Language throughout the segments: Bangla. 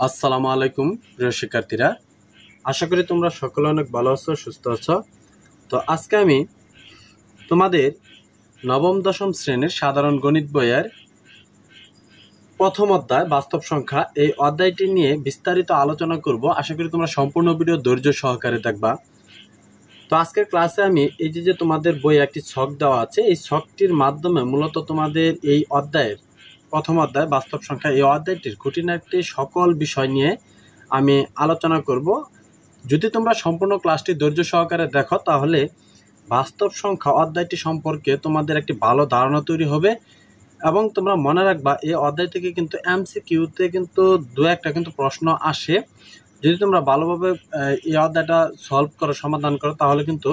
আসসালামু আলাইকুম প্রিয় শিক্ষার্থীরা, আশা করি তোমরা সকলে অনেক ভালো আছো, সুস্থ আছো। তো আজকে আমি তোমাদের নবম দশম শ্রেণীর সাধারণ গণিত বইয়ের প্রথম অধ্যায় বাস্তব সংখ্যা এই অধ্যায়টি নিয়ে বিস্তারিত আলোচনা করব। আশা করি তোমরা সম্পূর্ণ ভিডিও ধৈর্য সহকারে দেখবা। তো আজকের ক্লাসে আমি এই যে তোমাদের বইয়ে একটি ছক দেওয়া আছে, এই ছকটির মাধ্যমে মূলত তোমাদের এই অধ্যায়ের প্রথম অধ্যায় বাস্তব সংখ্যা এই অধ্যায়টির খুঁটিনাটি সকল বিষয় নিয়ে আমি আলোচনা করব। যদি তোমরা সম্পূর্ণ ক্লাসটি ধৈর্য সহকারে দেখো তাহলে বাস্তব সংখ্যা অধ্যায়টি সম্পর্কে তোমাদের একটি ভালো ধারণা তৈরি হবে এবং তোমরা মনে রাখবা এই অধ্যায় থেকে কিন্তু এমসিকিউতে কিন্তু দু একটা কিন্তু প্রশ্ন আসে। যদি তোমরা ভালোভাবে এই অধ্যায়টা সলভ করো, সমাধান করো, তাহলে কিন্তু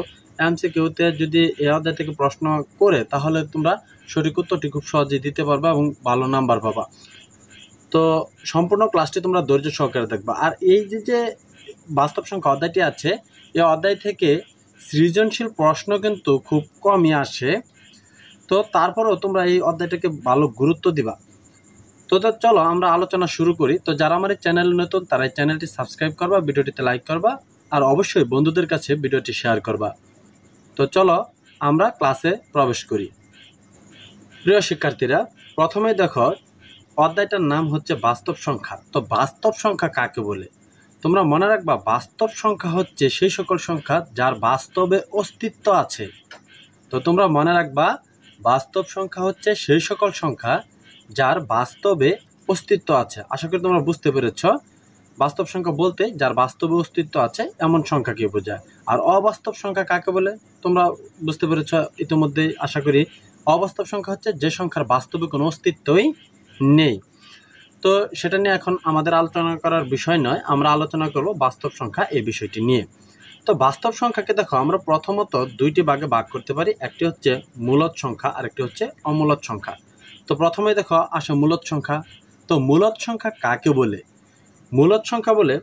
এমসিকিউতে যদি এই অধ্যায় থেকে প্রশ্ন করে তাহলে তোমরা সঠিক উত্তরটি খুব সহজেই দিতে পারবা এবং ভালো নাম্বার পাবা। তো সম্পূর্ণ ক্লাসটি তোমরা ধৈর্য সহকারে দেখবা। আর এই যে বাস্তব সংখ্যা অধ্যায়টি আছে, এই অধ্যায় থেকে সৃজনশীল প্রশ্ন কিন্তু খুব কমই আসে। তো তারপরেও তোমরা এই অধ্যায়টাকে ভালো গুরুত্ব দিবা। তো চলো আমরা আলোচনা শুরু করি। তো যারা আমার এই চ্যানেল নতুন তারা এই চ্যানেলটি সাবস্ক্রাইব করবা, ভিডিওটিতে লাইক করবা আর অবশ্যই বন্ধুদের কাছে ভিডিওটি শেয়ার করবা। তো চলো আমরা ক্লাসে প্রবেশ করি। প্রিয় শিক্ষার্থীরা, প্রথমে দেখো অধ্যায়টার নাম হচ্ছে বাস্তব সংখ্যা। তো বাস্তব সংখ্যা কাকে বলে তোমরা মনে রাখবা, বাস্তব সংখ্যা হচ্ছে সেই সকল সংখ্যা যার বাস্তবে অস্তিত্ব আছে। তো তোমরা মনে রাখবা, বাস্তব সংখ্যা হচ্ছে সেই সকল সংখ্যা যার বাস্তবে অস্তিত্ব আছে। আশা করি তোমরা বুঝতে পেরেছ। বাস্তব সংখ্যা বলতে যার বাস্তবে অস্তিত্ব আছে এমন সংখ্যাকে বোঝায়। আর অবাস্তব সংখ্যা কাকে বলে তোমরা বুঝতে পেরেছ ইতিমধ্যেই আশা করি। অবাস্তব সংখ্যা হচ্ছে যে সংখ্যার বাস্তবে কোনো অস্তিত্বই নেই। তো সেটা নিয়ে এখন আমাদের আলোচনা করার বিষয় নয়, আমরা আলোচনা করব বাস্তব সংখ্যা এই বিষয়টি নিয়ে। তো বাস্তব সংখ্যাকে দেখো আমরা প্রথমত দুইটি ভাগে ভাগ করতে পারি, একটি হচ্ছে মূলদ সংখ্যা আর একটি হচ্ছে অমূলদ সংখ্যা। তো প্রথমে দেখো আসে মূলদ সংখ্যা। তো মূলদ সংখ্যা কাকে বলে? মূলদ সংখ্যা বলে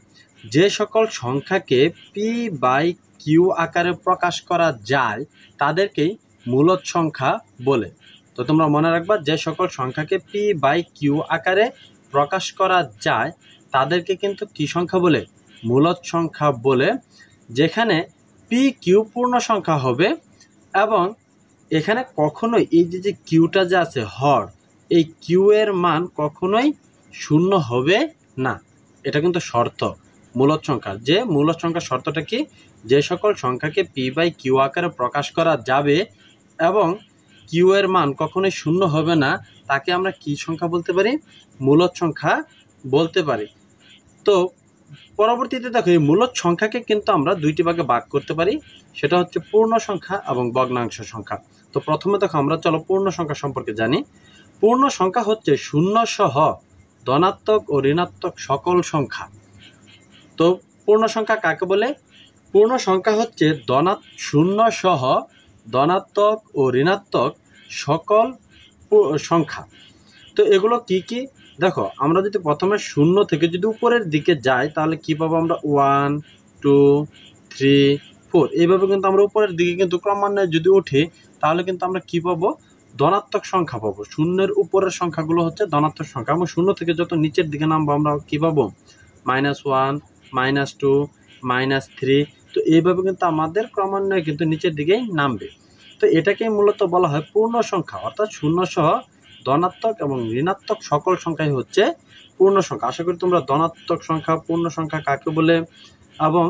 যে সকল সংখ্যাকে পি বাই কিউ আকারে প্রকাশ করা যায় তাদেরকেই মূলদ সংখ্যা বলে। তো তোমরা মনে রাখবা, যে সকল সংখ্যাকে পি বাই কিউ আকারে প্রকাশ করা যায় তাদেরকে কিন্তু কি সংখ্যা বলে? মূলদ সংখ্যা বলে। যেখানে পি কিউ পূর্ণ সংখ্যা হবে এবং এখানে কখনোই এই যে কিউটা যে আছে হর, এই কিউ এর মান কখনোই শূন্য হবে না। এটা কিন্তু শর্ত মূলদ সংখ্যা। যে মূলদ সংখ্যার শর্তটা কি? যে সকল সংখ্যাকে পি বাই কিউ আকারে প্রকাশ করা যাবে এবং কিউ এর মান কখনোই শূন্য হবে না তাকে আমরা কি সংখ্যা বলতে পারি? মূলদ সংখ্যা বলতে পারি। তো পরবর্তীতে দেখো এই মূলদ সংখ্যাকে কিন্তু আমরা দুইটি ভাগে ভাগ করতে পারি, সেটা হচ্ছে পূর্ণ সংখ্যা এবং ভগ্নাংশ সংখ্যা। তো প্রথমে দেখো আমরা চলো পূর্ণ সংখ্যা সম্পর্কে জানি। পূর্ণ সংখ্যা হচ্ছে শূন্য সহ ধনাত্মক ও ঋণাত্মক সকল সংখ্যা। তো পূর্ণ সংখ্যা কাকে বলে? পূর্ণ সংখ্যা হচ্ছে শূন্য সহ ধনাত্মক ও ঋণাত্মক সকল সংখ্যা। তো এগুলো কি কি দেখো, আমরা যদি প্রথমে শূন্য থেকে যদি উপরের দিকে যাই তাহলে কি পাবো আমরা? 1 2 3 4 এইভাবে কিন্তু আমরা উপরের দিকে কিন্তু ক্রমান্বয়ে যদি উঠি তাহলে কিন্তু আমরা কি পাবো? ধনাত্মক সংখ্যা পাবো। শূন্যের উপরের সংখ্যাগুলো হচ্ছে ধনাত্মক সংখ্যা এবং শূন্য থেকে যত নিচের দিকে নামবো আমরা কি পাবো? -1 -2 -3। তো এইভাবে কিন্তু আমাদের ক্রমান্বয়ে কিন্তু নিচের দিকেই নামবে। তো এটাকেই মূলত বলা হয় পূর্ণ সংখ্যা, অর্থাৎ শূন্য সহ ধনাত্মক এবং ঋণাত্মক সকল সংখ্যাই হচ্ছে পূর্ণ সংখ্যা। আশা করি তোমরা ধনাত্মক সংখ্যা, পূর্ণ সংখ্যা কাকে বলে এবং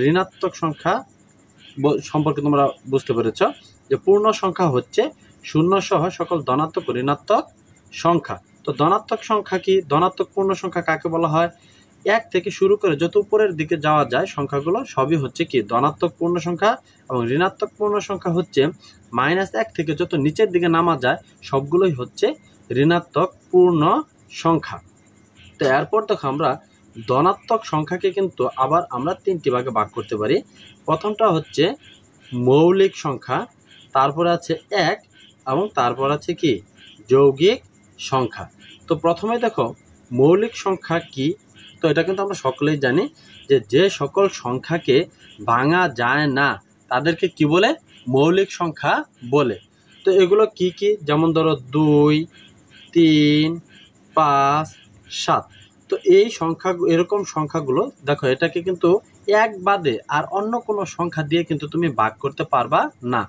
ঋণাত্মক সংখ্যা সম্পর্কে তোমরা বুঝতে পেরেছ। যে পূর্ণ সংখ্যা হচ্ছে শূন্য সহ সকল ধনাত্মক ও ঋণাত্মক সংখ্যা। তো ধনাত্মক সংখ্যা কি? ধনাত্মক পূর্ণ সংখ্যা কাকে বলা হয়? 1 থেকে শুরু করে যত উপরের দিকে যাওয়া যায় সংখ্যাগুলো সবই হচ্ছে কি? ধনাত্মক পূর্ণ সংখ্যা। এবং ঋণাত্মক পূর্ণ সংখ্যা হচ্ছে -1 থেকে যত নিচের দিকে নামা যায় সবগুলোই হচ্ছে ঋণাত্মক পূর্ণ সংখ্যা। তো এরপর দেখো আমরা ধনাত্মক সংখ্যাকে কিন্তু আবার আমরা তিনটি ভাগে ভাগ করতে পারি। প্রথমটা হচ্ছে মৌলিক সংখ্যা, তারপরে আছে 1 এবং তারপর আছে কি? যৌগিক সংখ্যা। তো প্রথমে দেখো মৌলিক সংখ্যা কি? তো এটা কিন্তু আমরা সকলেই জানি যে যে সকল সংখ্যাকে ভাঙা যায় না তাদেরকে কি বলে? মৌলিক সংখ্যা বলে। তো এগুলো কি কি? যেমন ধরো 2 3 5 7। তো তো এই সংখ্যা এরকম সংখ্যাগুলো দেখো, এটাকে কিন্তু এক বাদে আর অন্য কোনো সংখ্যা দিয়ে কিন্তু তুমি ভাগ করতে পারবা না।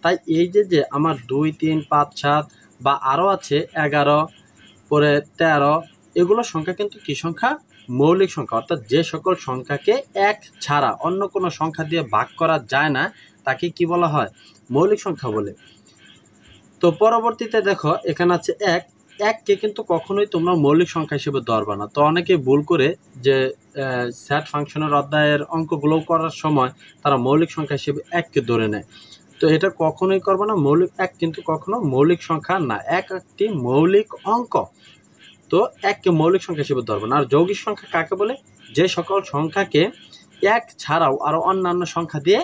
তাই এই যে আমার 2, 3, 5, 7 বা আরও আছে 11, পরে 13, এগুলো সংখ্যা কিন্তু কি সংখ্যা? মৌলিক সংখ্যা। অর্থাৎ যে সকল সংখ্যাকে এক ছাড়া অন্য কোনো সংখ্যা দিয়ে ভাগ করা যায় না তাকে কি বলা হয়? মৌলিক সংখ্যা বলে। তো পরবর্তীতে দেখো এখানে আছে এক। এককে কিন্তু কখনোই তোমরা মৌলিক সংখ্যা হিসেবে ধরবা না। তো অনেকে ভুল করে যে স্যাট ফাংশনের অধ্যায়ের অঙ্কগুলো করার সময় তারা মৌলিক সংখ্যা হিসেবে এককে ধরে নেয়। তো এটা কখনোই করবে না। এক কিন্তু কখনো মৌলিক সংখ্যা না, এক একটি মৌলিক অঙ্ক। তো এককে মৌলিক সংখ্যা হিসেবে ধরবে না। আর যৌগিক সংখ্যা কাকে বলে? যে সকল সংখ্যাকে এক ছাড়াও আরো অন্যান্য সংখ্যা দিয়ে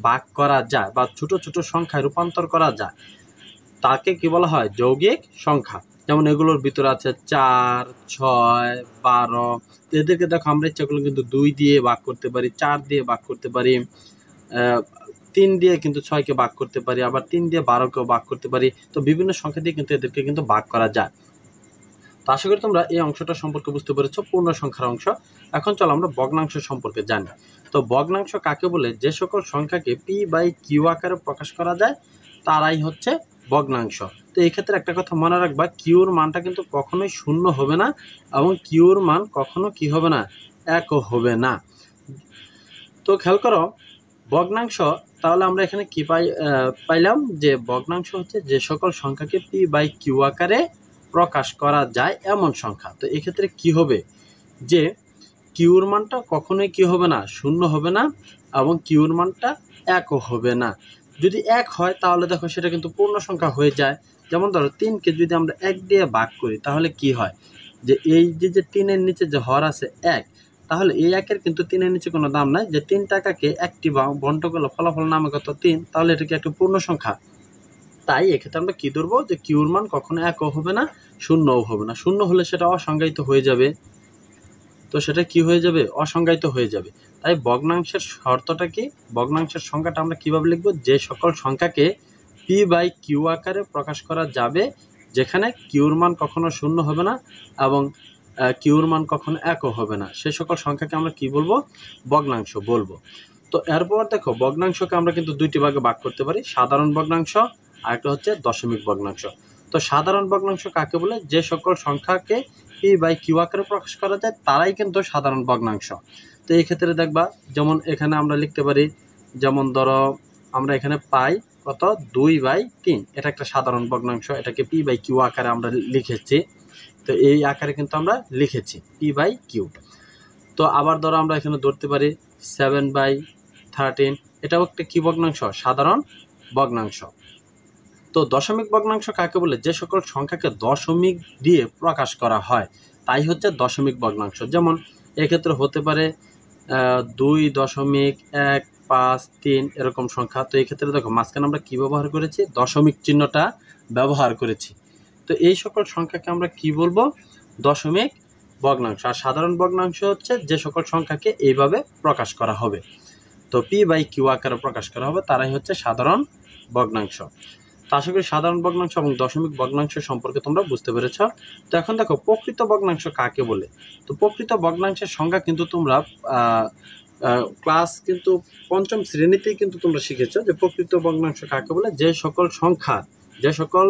ভাগ করা যায় বা ছোট ছোট সংখ্যায় রূপান্তর করা যায় তাকে কি বলা হয়? যৌগিক সংখ্যা। যেমন এগুলোর ভিতরে আছে 4, 6, 12। এদেরকে দেখো আমরা ইচ্ছাগুলো কিন্তু 2 দিয়ে ভাগ করতে পারি, 4 দিয়ে ভাগ করতে পারি, 3 দিয়ে কিন্তু 6কে ভাগ করতে পারি, আবার 3 দিয়ে 12কেও ভাগ করতে পারি। তো বিভিন্ন সংখ্যা দিয়ে কিন্তু এদেরকে কিন্তু ভাগ করা যায়। তো আশা করি তোমরা এই অংশটা সম্পর্কে বুঝতে পেরেছো, পূর্ণ সংখ্যার অংশ। এখন চলো আমরা ভগ্নাংশ সম্পর্কে জানি। তো ভগ্নাংশ কাকে বলে? যে সকল সংখ্যাকে p/q আকারে প্রকাশ করা যায় তারাই হচ্ছে ভগ্নাংশ। তো এই ক্ষেত্রে একটা কথা মনে রাখবা, কিউর মানটা কিন্তু কখনোই 0 হবে না এবং কিউর মান কখনো কি হবে না? 1ও হবে না। তো খেয়াল করো ভগ্নাংশ, তাহলে আমরা এখানে কি পাইলাম যে ভগ্নাংশ হচ্ছে যে সকল সংখ্যাকে p/q আকারে প্রকাশ করা যায় এমন সংখ্যা। তো এক্ষেত্রে কি হবে? যে কিউর মানটা কখনোই কি হবে না? 0 হবে না এবং কিউর মানটা 1ও হবে না। যদি 1 হয় তাহলে দেখো সেটা কিন্তু পূর্ণ সংখ্যা হয়ে যায়। যেমন ধরো 3কে যদি আমরা 1 দিয়ে ভাগ করি তাহলে কি হয়? যে এই যে 3-এর নিচে যে হর আছে 1, তাহলে এই 1-এর কিন্তু 3-এর নিচে কোনো দাম নাই। যে 3 টাকাকে একটি বন্ট করলে ফলাফল নামে কত? 3, তাহলে এটা কি একটা পূর্ণ সংখ্যা? তাই এক্ষেত্রে আমরা কি ধরবো? যে কিউর মান কখনো 1ও হবে না, 0ও হবে না। 0 হলে সেটা অসংজ্ঞায়িত হয়ে যাবে। তো সেটা কি হয়ে যাবে? অসংজ্ঞায়িত হয়ে যাবে। তাই ভগ্নাংশের শর্তটা কি? ভগ্নাংশের সংখ্যাটা আমরা কিভাবে লিখব? যে সকল সংখ্যাকে p/q আকারে প্রকাশ করা যাবে, যেখানে কিউর মান কখনো 0 হবে না এবং কিউর মান কখনো 1ও হবে না, সেই সকল সংখ্যাকে আমরা কি বলবো? ভগ্নাংশ বলবো। তো এরপর দেখো ভগ্নাংশকে আমরা কিন্তু দুইটি ভাগে ভাগ করতে পারি, সাধারণ ভগ্নাংশ আর একটা হচ্ছে দশমিক ভগ্নাংশ। তো সাধারণ ভগ্নাংশ কাকে বলে? যে সকল সংখ্যাকে p/q আকারে প্রকাশ করা যায় তারাই কিন্তু সাধারণ ভগ্নাংশ। তো এই ক্ষেত্রে দেখবা, যেমন এখানে আমরা লিখতে পারি, যেমন ধরো আমরা এখানে পাই কত? 2/3। এটা একটা সাধারণ ভগ্নাংশ, এটাকে p/q আকারে আমরা লিখেছি। তো এই আকারে কিন্তু আমরা লিখেছি p/q। তো আবার ধরো আমরা এখানে ধরতে পারি 7/13, এটাও একটা কি ভগ্নাংশ? সাধারণ ভগ্নাংশ। তো দশমিক ভগ্নাংশ কাকে বলে? যে সকল সংখ্যাকে দশমিক দিয়ে প্রকাশ করা হয় তাই হচ্ছে দশমিক ভগ্নাংশ। যেমন এক্ষেত্রে হতে পারে 2.153 এরকম সংখ্যা। তো এই ক্ষেত্রে দেখো মাঝখানে আমরা কি ব্যবহার করেছি? দশমিক চিহ্নটা ব্যবহার করেছি। তো এই সকল সংখ্যাকে আমরা কি বলবো? দশমিক ভগ্নাংশ। আর সাধারণ ভগ্নাংশ হচ্ছে যে সকল সংখ্যাকে এইভাবে প্রকাশ করা হবে, তো p/q আকারে প্রকাশ করা হবে, তারাই হচ্ছে সাধারণ ভগ্নাংশ। তো আশা করি সাধারণ ভগ্নাংশ এবং দশমিক ভগ্নাংশ সম্পর্কে তোমরা বুঝতে পেরেছ। তো এখন দেখো প্রকৃত ভগ্নাংশ কাকে বলে। তো প্রকৃত ভগ্নাংশের সংজ্ঞা কিন্তু তোমরা ক্লাস কিন্তু 5ম শ্রেণীতেই কিন্তু তোমরা শিখেছো যে প্রকৃত ভগ্নাংশ কাকে বলে। যে সকল সংখ্যা, যে সকল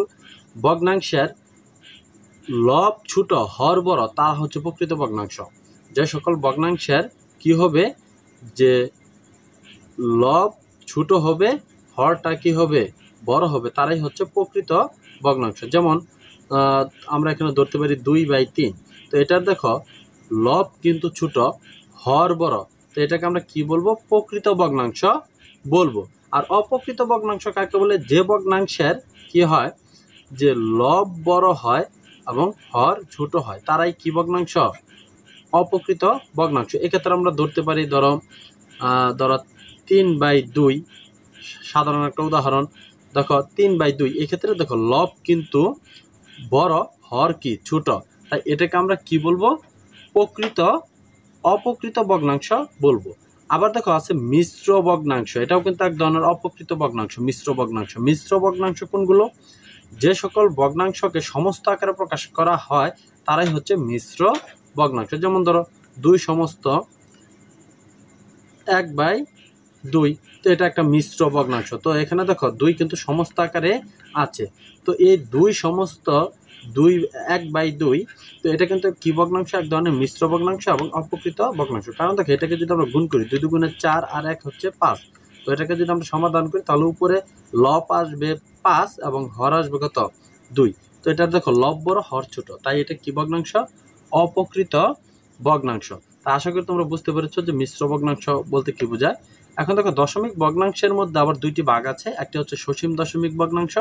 ভগ্নাংশের লব ছোট হর বড় তা হচ্ছে প্রকৃত ভগ্নাংশ। যে সকল ভগ্নাংশের কি হবে? যে লব ছোট হবে, হরটা কি হবে? বড় হবে, তারাই হচ্ছে প্রকৃত ভগ্নাংশ। যেমন আমরা এখানে ধরতে পারি 2/3। তো এটার দেখো লব কিন্তু ছোট, হর বড়, তো এটাকে আমরা কি বলবো? প্রকৃত ভগ্নাংশ বলবো। আর অপ্রকৃত ভগ্নাংশ কাকে বলে? যে ভগ্নাংশের কি হয়? যে লব বড় হয় এবং হর ছোট হয়, তারাই কি ভগ্নাংশ? অপ্রকৃত ভগ্নাংশ। এক্ষেত্রে আমরা ধরতে পারি ধরো 3/2, সাধারণ একটা উদাহরণ। দেখো 3/2, এক্ষেত্রে দেখো লব কিন্তু বড়, হর কি? ছোট, তাই এটাকে আমরা কি বলবো? অপ্রকৃত ভগ্নাংশ বলবো। আবার দেখো আছে মিশ্র ভগ্নাংশ, এটাও কিন্তু এক ধরনের অপ্রকৃত ভগ্নাংশ। মিশ্র ভগ্নাংশ, মিশ্র ভগ্নাংশ কোনগুলো? যে সকল ভগ্নাংশকে সমস্ত আকারে প্রকাশ করা হয় তারাই হচ্ছে মিশ্র ভগ্নাংশ। যেমন ধরো 2 সমস্ত 1/2, তো এটা একটা মিশ্র ভগ্নাংশ। তো এখানে দেখো 2 কিন্তু সমস্ত আকারে আছে, তো এই 2 সমস্ত 1/2, তো এটা কিন্তু কি ভগ্নাংশ? এক ধরনের মিশ্র ভগ্নাংশ এবং অপ্রকৃত ভগ্নাংশ। কারণ দেখো এটাকে যদি আমরা গুণ করি 2 দুগুণে 4 আর 1 হচ্ছে 5, তো এটাকে যদি আমরা সমাধান করি তাহলে উপরে লব আসবে 5 এবং হর আসবে কত? 2। তো এটা দেখো লব বড় হর ছোট, তাই এটা কি ভগ্নাংশ? অপ্রকৃত ভগ্নাংশ। তা আশা করি তোমরা বুঝতে পেরেছো যে মিশ্র ভগ্নাংশ বলতে কি বোঝায়। এখন দেখো দশমিক ভগ্নাংশের মধ্যে আবার 2টি ভাগ আছে, একটি হচ্ছে সসীম দশমিক ভগ্নাংশ,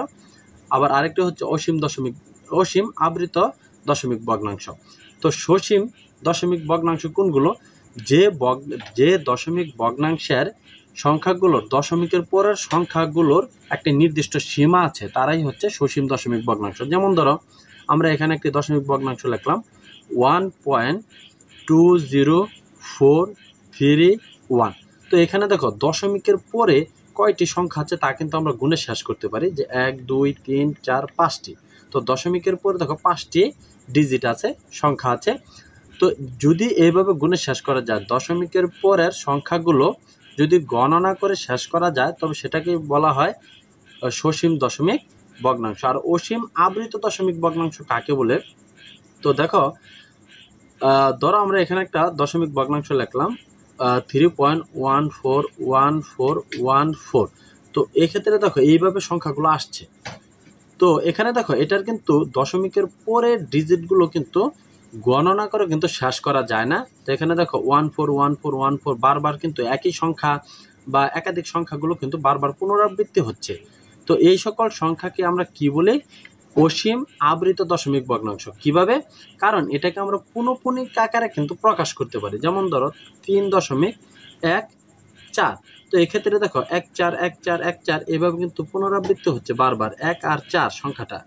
আবার আরেকটি হচ্ছে অসীম আবৃত দশমিক ভগ্নাংশ। তো সসীম দশমিক ভগ্নাংশ কোনগুলো? যে দশমিক ভগ্নাংশের সংখ্যাগুলোর দশমিকের পরের সংখ্যাগুলোর একটি নির্দিষ্ট সীমা আছে, তারাই হচ্ছে সসীম দশমিক ভগ্নাংশ। যেমন ধরো আমরা এখানে একটি দশমিক ভগ্নাংশ লিখলাম 1.20431। তো এখানে দেখো দশমিকের পরে কয়টি সংখ্যা আছে তা কিন্তু আমরা গুণে শেষ করতে পারি, যে 1 2 3 4 5টি। তো দশমিকের পরে দেখো 5টি ডিজিট আছে, সংখ্যা আছে। তো যদি এইভাবে গুণে শেষ করা যায়, দশমিকের পরের সংখ্যাগুলো যদি গণনা করে শেষ করা যায়, তবে সেটাকে বলা হয় সসীম দশমিক ভগ্নাংশ। আর অসীম আবৃত দশমিক ভগ্নাংশ কাকে বলে? তো দেখো ধরো আমরা এখানে একটা দশমিক ভগ্নাংশ লিখলাম 3.141414। তো এক্ষেত্রে দেখো এইভাবে সংখ্যাগুলো আসছে। তো এখানে দেখো এটার কিন্তু দশমিকের পরের ডিজিটগুলো কিন্তু গণনা করে কিন্তু শেষ করা যায় না। তো এখানে দেখো 141414 বারবার কিন্তু একই সংখ্যা বা একাধিক সংখ্যাগুলো কিন্তু বারবার পুনরাবৃত্তি হচ্ছে। তো এই সকল সংখ্যাকে আমরা কি বলি? অসীম আবৃত দশমিক ভগ্নাংশ। কিভাবে? কারণ এটাকে আমরা পুনঃপুনিক আকারে কিন্তু প্রকাশ করতে পারি। যেমন ধরো 3.14। তো এক্ষেত্রে দেখো 1 4 1 4 1 4 এভাবে কিন্তু পুনরাবৃত্তি হচ্ছে বারবার 1 আর 4 সংখ্যাটা।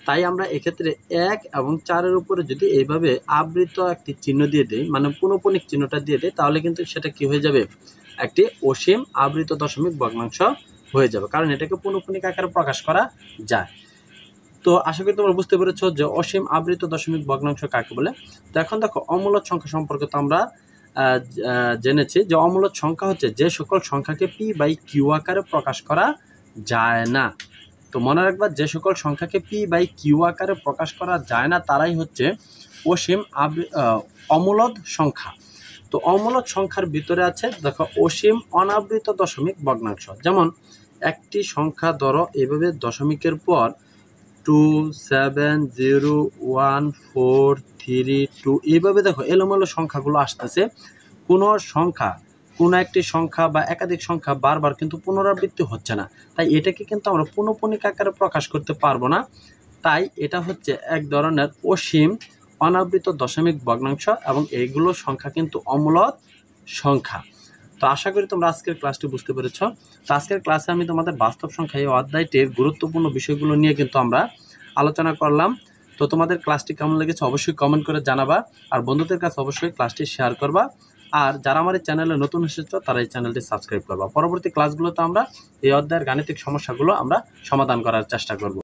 তাই আমরা এক্ষেত্রে 1 এবং 4-এর উপরে যদি এইভাবে আবৃত একটি চিহ্ন দিয়ে দেই, মানে পুনঃপুনিক চিহ্নটা দিয়ে দেই, তাহলে কিন্তু সেটা কি হয়ে যাবে? একটি অসীম আবৃত দশমিক ভগ্নাংশ হয়ে যাবে, কারণ এটাকে পুনঃপুনিক আকারে প্রকাশ করা যায়। তো আশা করি তোমরা বুঝতে পেরেছো যে অসীম আবৃত দশমিক ভগ্নাংশ কাকে বলে। তো এখন দেখো অমূলদ সংখ্যা সম্পর্কে তো আমরা জেনেছি যে অমূলদ সংখ্যা হচ্ছে যে সকল সংখ্যাকে p/q আকারে প্রকাশ করা যায় না। তো মনে রাখবা, যে সকল সংখ্যাকে p/q আকারে প্রকাশ করা যায় না তারাই হচ্ছে অসীম অমূলদ সংখ্যা। তো অমূলদ সংখ্যার ভিতরে আছে দেখো অসীম অনাবৃত দশমিক ভগ্নাংশ। যেমন একটি সংখ্যা ধরো এভাবে দশমিকের পর 2 7 0 1 4 3 2 এইভাবে দেখো এলোমেলো সংখ্যাগুলো আসতেছে। কোনো একটি সংখ্যা বা একাধিক সংখ্যা বারবার কিন্তু পুনরাবৃত্তি হচ্ছে না, তাই এটাকে কিন্তু আমরা পুনঃপুনিক আকারে প্রকাশ করতে পারবো না। তাই এটা হচ্ছে এক ধরনের অসীম অনাবৃত দশমিক ভগ্নাংশ এবং এইগুলো সংখ্যা কিন্তু অমূলদ সংখ্যা। তো আশা করি তোমরা আজকের ক্লাসটি বুঝতে পেরেছো। তো আজকের ক্লাসে আমি তোমাদের বাস্তব সংখ্যা এই অধ্যায়টির গুরুত্বপূর্ণ বিষয়গুলো নিয়ে কিন্তু আমরা আলোচনা করলাম। তো তোমাদের ক্লাসটি কেমন লেগেছে অবশ্যই কমেন্ট করে জানাবা, আর বন্ধুদের কাছে অবশ্যই ক্লাসটি শেয়ার করবা। আর যারা আমার এই চ্যানেলে নতুন এসেছো তারা এই চ্যানেলটি সাবস্ক্রাইব করবা। পরবর্তী ক্লাসগুলোতে আমরা এই অধ্যায়ের গাণিতিক সমস্যাগুলো আমরা সমাধান করার চেষ্টা করব।